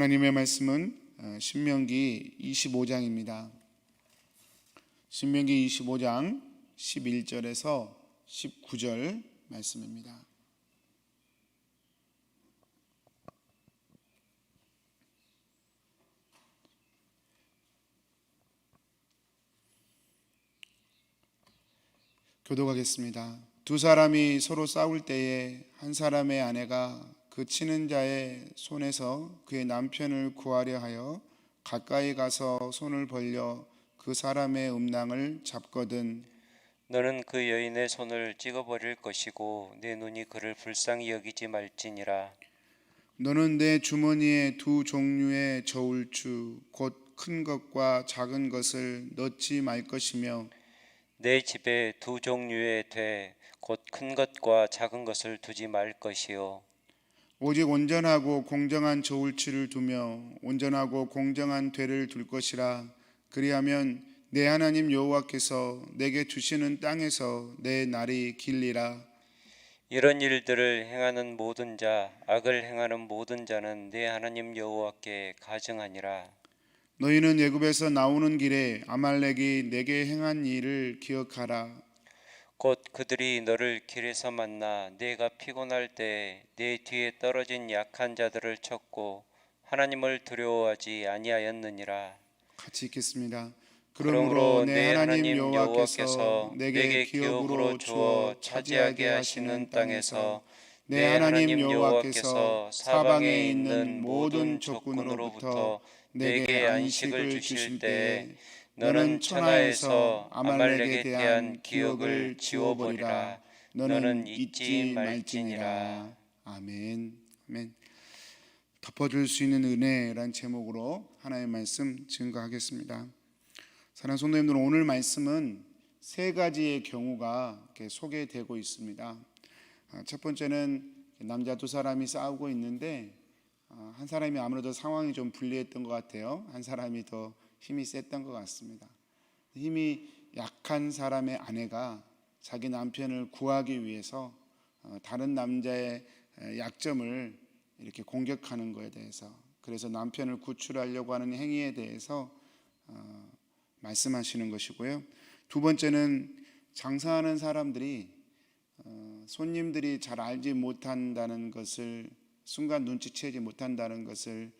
하나님의 말씀은 신명기 25장입니다. 신명기 25장 11절에서 19절 말씀입니다. 교독하겠습니다. 두 사람이 서로 싸울 때에 한 사람의 아내가 그 치는 자의 손에서 그의 남편을 구하려 하여 가까이 가서 손을 벌려 그 사람의 음낭을 잡거든 너는 그 여인의 손을 찍어버릴 것이고 내 눈이 그를 불쌍히 여기지 말지니라. 너는 내 주머니에 두 종류의 저울추 곧 큰 것과 작은 것을 넣지 말 것이며 내 집에 두 종류의 돼 곧 큰 것과 작은 것을 두지 말 것이요 오직 온전하고 공정한 저울추를 두며 온전하고 공정한 되를 둘 것이라. 그리하면 내 하나님 여호와께서 내게 주시는 땅에서 내 날이 길리라. 이런 일들을 행하는 모든 자 악을 행하는 모든 자는 내 하나님 여호와께 가증하니라. 너희는 애굽에서 나오는 길에 아말렉이 내게 행한 일을 기억하라. 곧 그들이 너를 길에서 만나 내가 피곤할 때 내 뒤에 떨어진 약한 자들을 쳤고 하나님을 두려워하지 아니하였느니라. 같이 읽겠습니다. 그러므로 그러므로 내 하나님 여호와께서 내게 기업으로 주어 차지하게 하시는 땅에서 내 하나님 여호와께서 사방에 있는 모든 적군으로부터 내게 안식을 주실 때에 너는 천하에서 아말렉에 대한 기억을 지워버리라. 너는 잊지 말지니라. 아멘. 아멘. 덮어줄 수 있는 은혜란 제목으로 하나님의 말씀 증거하겠습니다. 사랑하는 성도님들, 오늘 말씀은 세 가지의 경우가 이렇게 소개되고 있습니다. 첫 번째는 남자 두 사람이 싸우고 있는데 한 사람이 아무래도 상황이 좀 불리했던 것 같아요. 한 사람이 더 힘이 셌던 것 같습니다. 힘이 약한 사람의 아내가 자기 남편을 구하기 위해서 다른 남자의 약점을 이렇게 공격하는 것에 대해서, 그래서 남편을 구출하려고 하는 행위에 대해서 말씀하시는 것이고요. 두 번째는 장사하는 사람들이 손님들이 잘 알지 못한다는 것을, 순간 눈치채지 못한다는 것을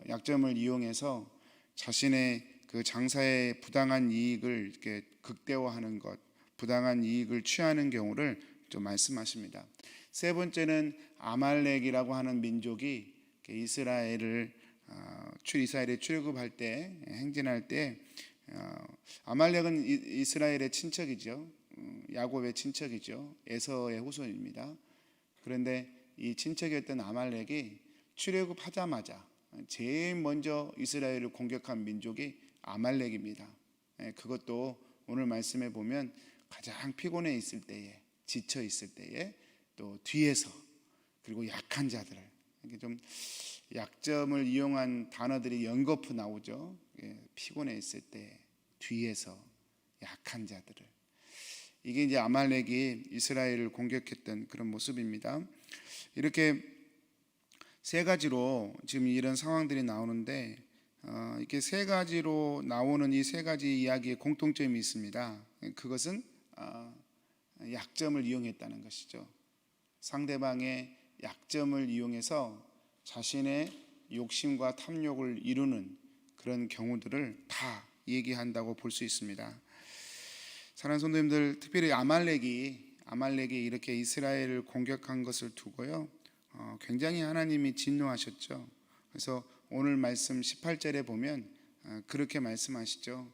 약점을 이용해서 자신의 그 장사의 부당한 이익을 이렇게 극대화하는 것, 부당한 이익을 취하는 경우를 좀 말씀하십니다. 세 번째는 아말렉이라고 하는 민족이 이스라엘에 출애굽할 때, 행진할 때, 아말렉은 이스라엘의 친척이죠. 야곱의 친척이죠. 에서의 후손입니다. 그런데 이 친척이었던 아말렉이 출애굽하자마자 제일 먼저 이스라엘을 공격한 민족이 아말렉입니다. 그것도 오늘 말씀에 보면 가장 피곤해 있을 때에, 지쳐 있을 때에, 또 뒤에서, 그리고 약한 자들을, 이렇게 좀 약점을 이용한 단어들이 연거푸 나오죠. 피곤해 있을 때 뒤에서 약한 자들을, 이게 이제 아말렉이 이스라엘을 공격했던 그런 모습입니다. 이렇게 세 가지로 지금 이런 상황들이 나오는데 이렇게 세 가지로 나오는 이 세 가지 이야기의 공통점이 있습니다. 그것은 약점을 이용했다는 것이죠. 상대방의 약점을 이용해서 자신의 욕심과 탐욕을 이루는 그런 경우들을 다 얘기한다고 볼 수 있습니다. 사랑하는 성도님들, 특별히 아말렉이 이렇게 이스라엘을 공격한 것을 두고요, 굉장히 하나님이 진노하셨죠. 그래서 오늘 말씀 18절에 보면 그렇게 말씀하시죠.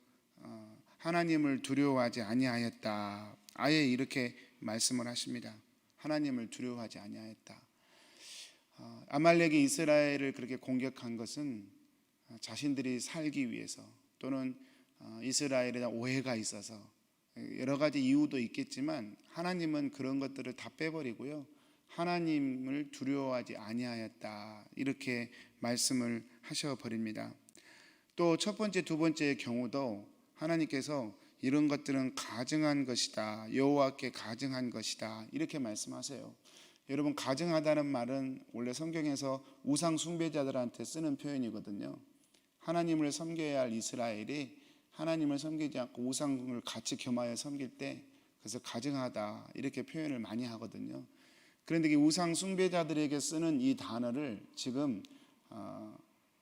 하나님을 두려워하지 아니하였다. 아예 이렇게 말씀을 하십니다. 하나님을 두려워하지 아니하였다. 아말렉이 이스라엘을 그렇게 공격한 것은 자신들이 살기 위해서, 또는 이스라엘에 대한 오해가 있어서, 여러 가지 이유도 있겠지만 하나님은 그런 것들을 다 빼버리고요, 하나님을 두려워하지 아니하였다, 이렇게 말씀을 하셔버립니다. 또 첫 번째, 두 번째의 경우도 하나님께서 이런 것들은 가증한 것이다, 여호와께 가증한 것이다, 이렇게 말씀하세요. 여러분, 가증하다는 말은 원래 성경에서 우상 숭배자들한테 쓰는 표현이거든요. 하나님을 섬겨야 할 이스라엘이 하나님을 섬기지 않고 우상을 같이 겸하여 섬길 때 그래서 가증하다 이렇게 표현을 많이 하거든요. 그런데 이 우상 숭배자들에게 쓰는 이 단어를 지금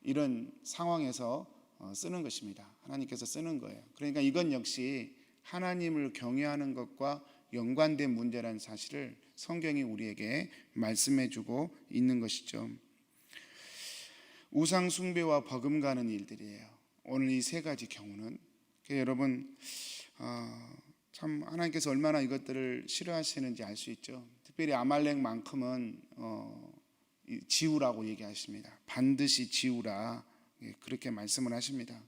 이런 상황에서 쓰는 것입니다. 하나님께서 쓰는 거예요. 그러니까 이건 역시 하나님을 경외하는 것과 연관된 문제라는 사실을 성경이 우리에게 말씀해 주고 있는 것이죠. 우상 숭배와 버금가는 일들이에요. 오늘 이 세 가지 경우는 여러분 참 하나님께서 얼마나 이것들을 싫어하시는지 알 수 있죠. 특별히 아말렉만큼은 지우라고 얘기하십니다. 반드시 지우라, 그렇게 말씀을 하십니다.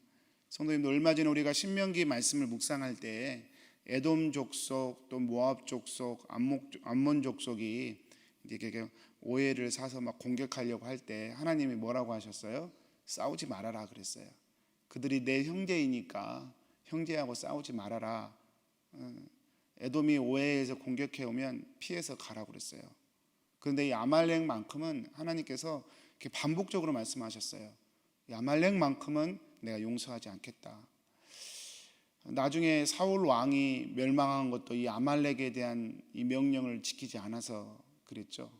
성도님들, 얼마 전에 우리가 신명기 말씀을 묵상할 때 에돔 족속 또 모압 족속 암몬 족속이 이제 오해를 사서 막 공격하려고 할 때 하나님이 뭐라고 하셨어요? 싸우지 말아라 그랬어요. 그들이 내 형제이니까 형제하고 싸우지 말아라. 에돔이 오해해서 공격해 오면 피해서 가라고 그랬어요. 그런데 이 아말렉만큼은 하나님께서 이렇게 반복적으로 말씀하셨어요. 이 아말렉만큼은 내가 용서하지 않겠다. 나중에 사울 왕이 멸망한 것도 이 아말렉에 대한 이 명령을 지키지 않아서 그랬죠.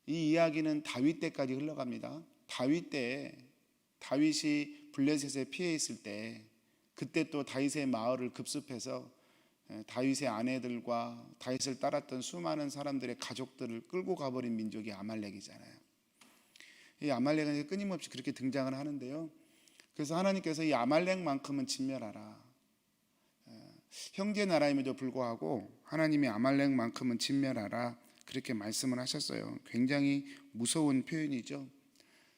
이 이야기는 다윗 때까지 흘러갑니다. 다윗이 블레셋에 피해 있을 때 그때 또 다윗의 마을을 급습해서 다윗의 아내들과 다윗을 따랐던 수많은 사람들의 가족들을 끌고 가버린 민족이 아말렉이잖아요. 이 아말렉은 끊임없이 그렇게 등장을 하는데요. 그래서 하나님께서 이 아말렉만큼은 진멸하라. 형제 나라임에도 불구하고 하나님이 아말렉만큼은 진멸하라, 그렇게 말씀을 하셨어요. 굉장히 무서운 표현이죠.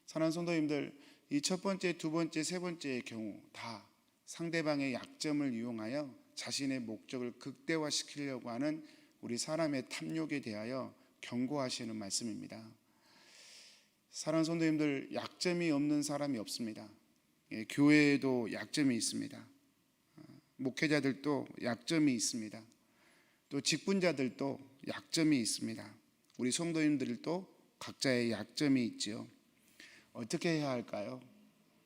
사랑하는 성도님들, 이 첫 번째, 두 번째, 세 번째의 경우 다 상대방의 약점을 이용하여 자신의 목적을 극대화시키려고 하는 우리 사람의 탐욕에 대하여 경고하시는 말씀입니다. 사랑하는 성도님들, 약점이 없는 사람이 없습니다. 교회에도 약점이 있습니다. 목회자들도 약점이 있습니다. 또 직분자들도 약점이 있습니다. 우리 성도님들도 각자의 약점이 있지요. 어떻게 해야 할까요?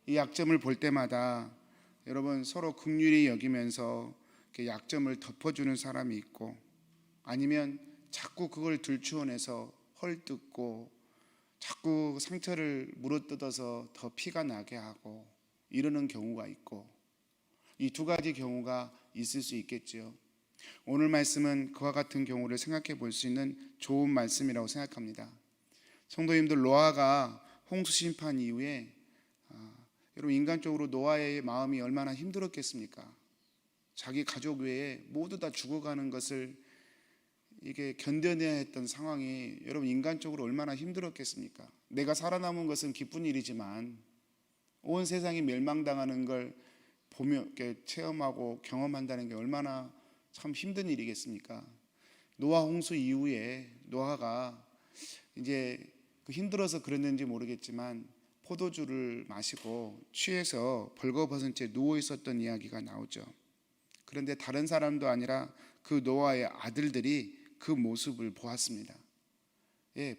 이 약점을 볼 때마다 여러분 서로 긍휼히 여기면서 약점을 덮어주는 사람이 있고, 아니면 자꾸 그걸 들추어내서 헐뜯고 자꾸 상처를 물어뜯어서 더 피가 나게 하고 이러는 경우가 있고, 이 두 가지 경우가 있을 수 있겠지요. 오늘 말씀은 그와 같은 경우를 생각해 볼 수 있는 좋은 말씀이라고 생각합니다. 성도님들, 노아가 홍수 심판 이후에 여러분 인간적으로 노아의 마음이 얼마나 힘들었겠습니까? 자기 가족 외에 모두 다 죽어가는 것을 이게 견뎌내야 했던 상황이 여러분 인간적으로 얼마나 힘들었겠습니까? 내가 살아남은 것은 기쁜 일이지만 온 세상이 멸망당하는 걸 보며 체험하고 경험한다는 게 얼마나 참 힘든 일이겠습니까? 노아 홍수 이후에 노아가 이제 힘들어서 그랬는지 모르겠지만 포도주를 마시고 취해서 벌거벗은 채 누워 있었던 이야기가 나오죠. 그런데 다른 사람도 아니라 그 노아의 아들들이 그 모습을 보았습니다.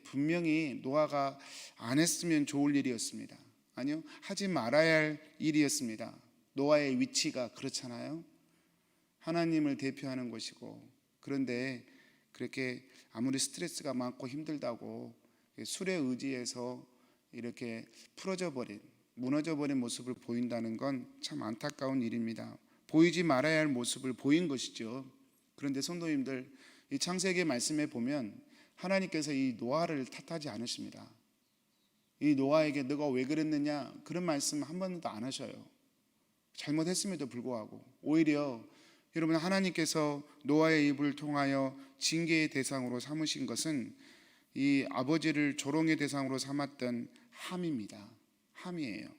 분명히 노아가 안 했으면 좋을 일이었습니다. 아니요, 하지 말아야 할 일이었습니다. 노아의 위치가 그렇잖아요. 하나님을 대표하는 것이고, 그런데 그렇게 아무리 스트레스가 많고 힘들다고 술에 의지해서 이렇게 무너져 버린 모습을 보인다는 건 참 안타까운 일입니다. 보이지 말아야 할 모습을 보인 것이죠. 그런데 성도님들, 이 창세기 말씀에 보면 하나님께서 이 노아를 탓하지 않으십니다. 이 노아에게 너가 왜 그랬느냐 그런 말씀 한 번도 안 하셔요. 잘못했음에도 불구하고 오히려 여러분, 하나님께서 노아의 입을 통하여 징계의 대상으로 삼으신 것은 이 아버지를 조롱의 대상으로 삼았던 함입니다. 함이에요.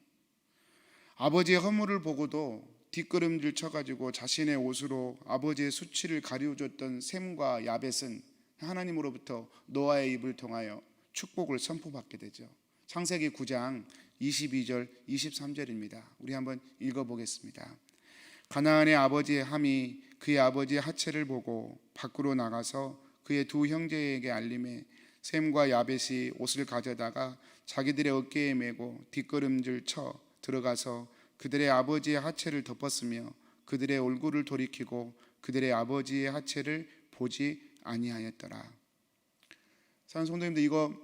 아버지의 허물을 보고도 뒷걸음질 쳐가지고 자신의 옷으로 아버지의 수치를 가리워줬던 셈과 야벳은 하나님으로부터 노아의 입을 통하여 축복을 선포받게 되죠. 창세기 9장 22절 23절입니다. 우리 한번 읽어보겠습니다. 가나안의 아버지의 함이 그의 아버지의 하체를 보고 밖으로 나가서 그의 두 형제에게 알림해 셈과 야벳이 옷을 가져다가 자기들의 어깨에 메고 뒷걸음질 쳐 들어가서 그들의 아버지의 하체를 덮었으며 그들의 얼굴을 돌이키고 그들의 아버지의 하체를 보지 아니하였더라. 사랑하는 성도님들, 이거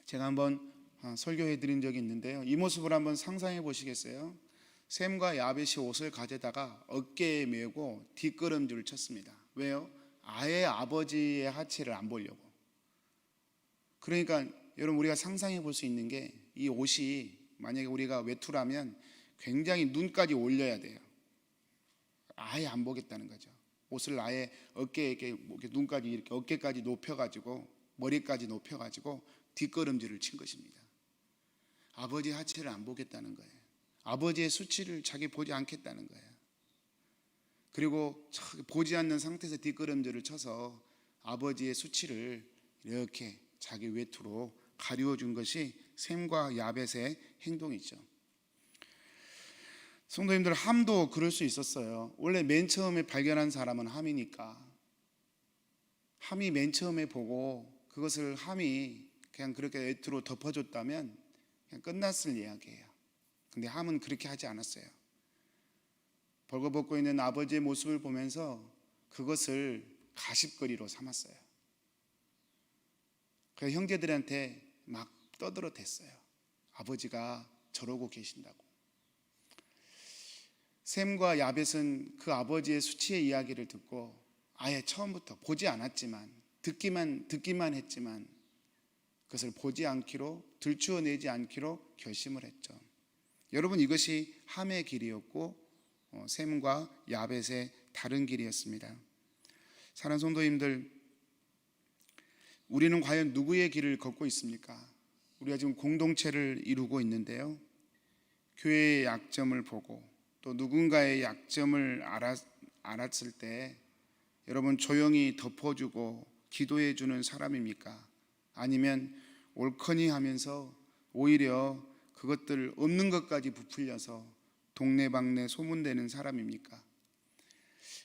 제가 한번 설교해 드린 적이 있는데요, 이 모습을 한번 상상해 보시겠어요? 셈과 야벳이 옷을 가져다가 어깨에 메고 뒷걸음질을 쳤습니다. 왜요? 아예 아버지의 하체를 안 보려고. 그러니까 여러분, 우리가 상상해 볼 수 있는 게, 이 옷이 만약에 우리가 외투라면 굉장히 눈까지 올려야 돼요. 아예 안 보겠다는 거죠. 옷을 아예 어깨에 이렇게 눈까지 이렇게 어깨까지 높여가지고 머리까지 높여가지고 뒷걸음질을 친 것입니다. 아버지 하체를 안 보겠다는 거예요. 아버지의 수치를 자기 보지 않겠다는 거예요. 그리고 보지 않는 상태에서 뒷걸음질을 쳐서 아버지의 수치를 이렇게 자기 외투로 가리워 준 것이 셈과 야벳의 행동이죠. 성도님들, 함도 그럴 수 있었어요. 원래 맨 처음에 발견한 사람은 함이니까, 함이 맨 처음에 보고 그것을 함이 그냥 그렇게 외투로 덮어줬다면 그냥 끝났을 이야기예요. 근데 함은 그렇게 하지 않았어요. 벌거벗고 있는 아버지의 모습을 보면서 그것을 가십거리로 삼았어요. 그 형제들한테 막 떠들어댔어요. 아버지가 저러고 계신다고. 셈과 야벳은 그 아버지의 수치의 이야기를 듣고 아예 처음부터 보지 않았지만 듣기만 했지만 그것을 보지 않기로, 들추어내지 않기로 결심을 했죠. 여러분, 이것이 함의 길이었고 셈과 야벳의 다른 길이었습니다. 사랑하는 성도님들, 우리는 과연 누구의 길을 걷고 있습니까? 우리가 지금 공동체를 이루고 있는데요, 교회의 약점을 보고 또 누군가의 약점을 알았을 때 여러분, 조용히 덮어주고 기도해 주는 사람입니까? 아니면 옳거니 하면서 오히려 그것들 없는 것까지 부풀려서 동네방네 소문되는 사람입니까?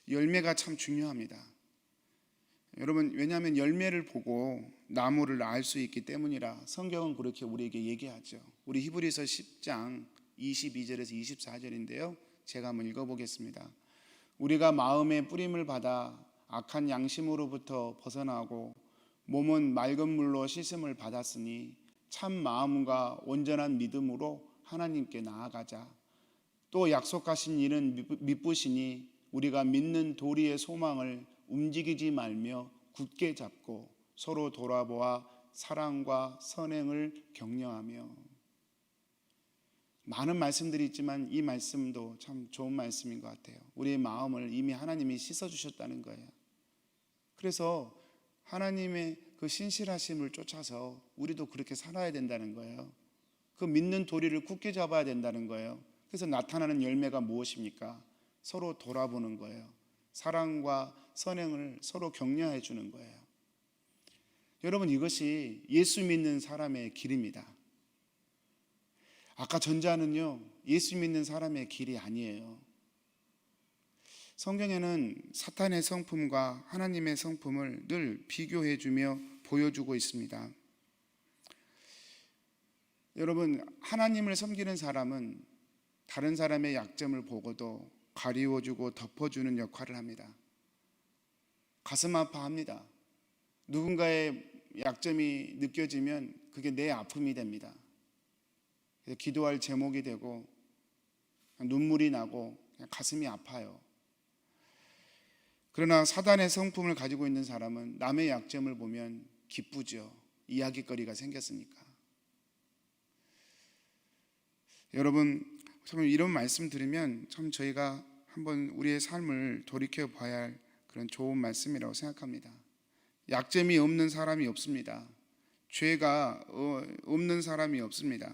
열매가 참 중요합니다. 여러분, 왜냐하면 열매를 보고 나무를 알 수 있기 때문이라 성경은 그렇게 우리에게 얘기하죠. 우리 히브리서 10장 22절에서 24절인데요, 제가 한번 읽어보겠습니다. 우리가 마음의 뿌림을 받아 악한 양심으로부터 벗어나고 몸은 맑은 물로 씻음을 받았으니 참 마음과 온전한 믿음으로 하나님께 나아가자. 또 약속하신 이는 미쁘시니 우리가 믿는 도리의 소망을 움직이지 말며 굳게 잡고 서로 돌아보아 사랑과 선행을 격려하며. 많은 말씀들이 있지만 이 말씀도 참 좋은 말씀인 것 같아요. 우리의 마음을 이미 하나님이 씻어주셨다는 거예요. 그래서 하나님의 그 신실하심을 쫓아서 우리도 그렇게 살아야 된다는 거예요. 그 믿는 도리를 굳게 잡아야 된다는 거예요. 그래서 나타나는 열매가 무엇입니까? 서로 돌아보는 거예요. 사랑과 선행을 서로 격려해 주는 거예요. 여러분, 이것이 예수 믿는 사람의 길입니다. 아까 전자는요, 예수 믿는 사람의 길이 아니에요. 성경에는 사탄의 성품과 하나님의 성품을 늘 비교해 주며 보여주고 있습니다. 여러분, 하나님을 섬기는 사람은 다른 사람의 약점을 보고도 가리워주고 덮어주는 역할을 합니다. 가슴 아파합니다. 누군가의 약점이 느껴지면 그게 내 아픔이 됩니다. 기도할 제목이 되고 눈물이 나고 가슴이 아파요. 그러나 사단의 성품을 가지고 있는 사람은 남의 약점을 보면 기쁘죠. 이야기거리가 생겼으니까. 여러분, 참 이런 말씀 들으면 참 저희가 한번 우리의 삶을 돌이켜 봐야 할 그런 좋은 말씀이라고 생각합니다. 약점이 없는 사람이 없습니다. 죄가 없는 사람이 없습니다.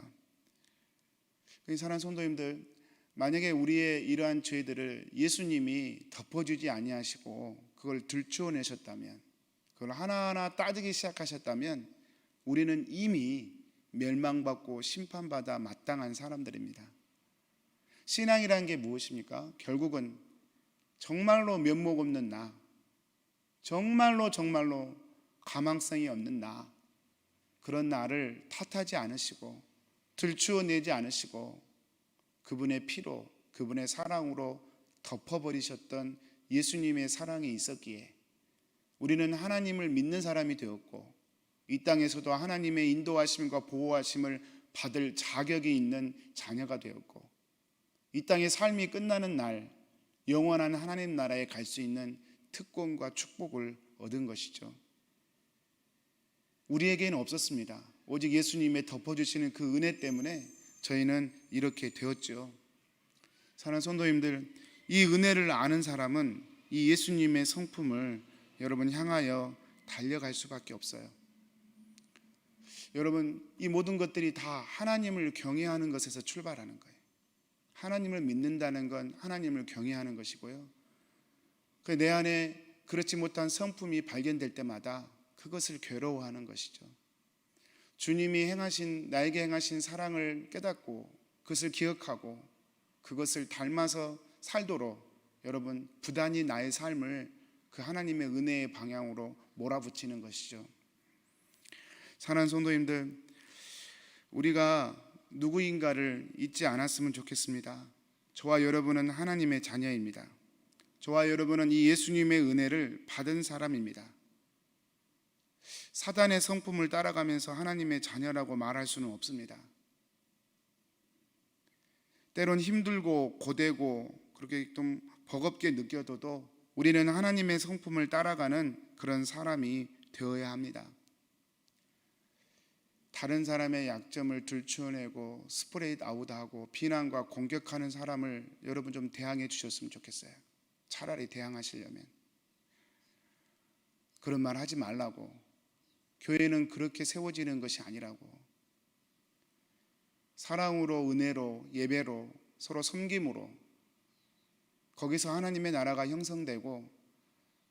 사랑하는 성도님들, 만약에 우리의 이러한 죄들을 예수님이 덮어주지 아니하시고 그걸 들추어내셨다면, 그걸 하나하나 따지기 시작하셨다면 우리는 이미 멸망받고 심판받아 마땅한 사람들입니다. 신앙이라는 게 무엇입니까? 결국은 정말로 면목 없는 나, 정말로 가망성이 없는 나, 그런 나를 탓하지 않으시고 들추어내지 않으시고 그분의 피로, 그분의 사랑으로 덮어버리셨던 예수님의 사랑이 있었기에 우리는 하나님을 믿는 사람이 되었고 이 땅에서도 하나님의 인도하심과 보호하심을 받을 자격이 있는 자녀가 되었고 이 땅의 삶이 끝나는 날 영원한 하나님 나라에 갈 수 있는 특권과 축복을 얻은 것이죠. 우리에게는 없었습니다. 오직 예수님의 덮어주시는 그 은혜 때문에 저희는 이렇게 되었죠. 사랑하는 성도님들, 이 은혜를 아는 사람은 이 예수님의 성품을 여러분 향하여 달려갈 수밖에 없어요. 여러분, 이 모든 것들이 다 하나님을 경외하는 것에서 출발하는 거예요. 하나님을 믿는다는 건 하나님을 경외하는 것이고요. 내 안에 그렇지 못한 성품이 발견될 때마다 그것을 괴로워하는 것이죠. 주님이 나에게 행하신 사랑을 깨닫고 그것을 기억하고 그것을 닮아서 살도록 여러분 부단히 나의 삶을 그 하나님의 은혜의 방향으로 몰아붙이는 것이죠. 사랑하는 성도님들, 우리가 누구인가를 잊지 않았으면 좋겠습니다. 저와 여러분은 하나님의 자녀입니다. 저와 여러분은 이 예수님의 은혜를 받은 사람입니다. 사단의 성품을 따라가면서 하나님의 자녀라고 말할 수는 없습니다. 때론 힘들고 고되고 그렇게 좀 버겁게 느껴져도 우리는 하나님의 성품을 따라가는 그런 사람이 되어야 합니다. 다른 사람의 약점을 들추어내고 스프레이 아웃하고 비난과 공격하는 사람을 여러분 좀 대항해 주셨으면 좋겠어요. 차라리 대항하시려면 그런 말 하지 말라고. 교회는 그렇게 세워지는 것이 아니라고. 사랑으로, 은혜로, 예배로, 서로 섬김으로 거기서 하나님의 나라가 형성되고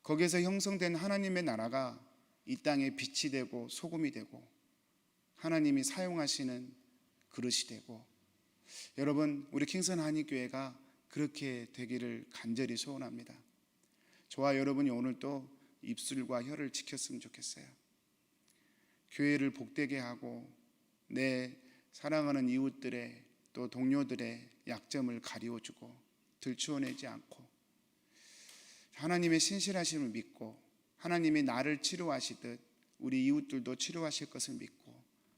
거기서 형성된 하나님의 나라가 이 땅에 빛이 되고 소금이 되고 하나님이 사용하시는 그릇이 되고, 여러분 우리 킹선 한인교회가 그렇게 되기를 간절히 소원합니다. 저와 여러분이 오늘 또 입술과 혀를 지켰으면 좋겠어요. 교회를 복되게 하고 내 사랑하는 이웃들의 또 동료들의 약점을 가리워주고 들추어내지 않고 하나님의 신실하심을 믿고 하나님이 나를 치료하시듯 우리 이웃들도 치료하실 것을 믿고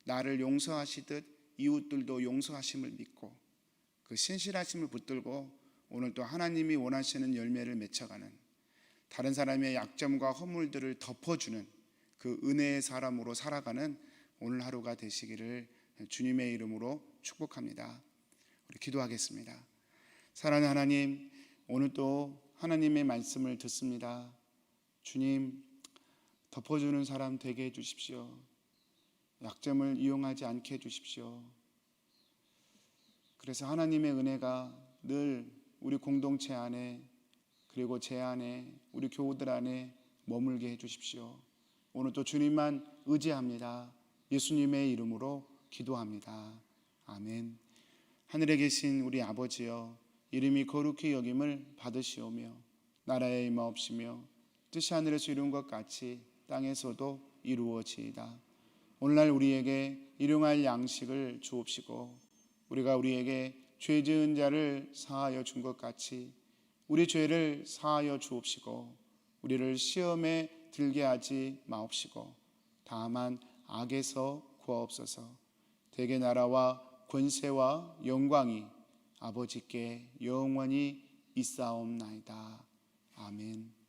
나를 용서하시듯 이웃들도 용서하심을 믿고 그 신실하심을 붙들고 오늘 또 하나님이 원하시는 열매를 맺혀가는, 다른 사람의 약점과 허물들을 덮어주는 그 은혜의 사람으로 살아가는 오늘 하루가 되시기를 주님의 이름으로 축복합니다. 우리 기도하겠습니다. 사랑하는 하나님, 오늘 또 하나님의 말씀을 듣습니다. 주님, 덮어주는 사람 되게 해주십시오. 약점을 이용하지 않게 해주십시오. 그래서 하나님의 은혜가 늘 우리 공동체 안에 그리고 제 안에 우리 교우들 안에 머물게 해주십시오. 오늘 또 주님만 의지합니다. 예수님의 이름으로 기도합니다. 아멘. 하늘에 계신 우리 아버지여, 이름이 거룩히 여김을 받으시오며 나라에 임하옵시며 뜻이 하늘에서 이룬 것 같이 땅에서도 이루어지이다. 오늘날 우리에게 일용할 양식을 주옵시고 우리가 우리에게 죄 지은 자를 사하여 준 것 같이 우리 죄를 사하여 주옵시고 우리를 시험에 들게 하지 마옵시고 다만 악에서 구하옵소서. 대개 나라와 권세와 영광이 아버지께 영원히 있사옵나이다. 아멘.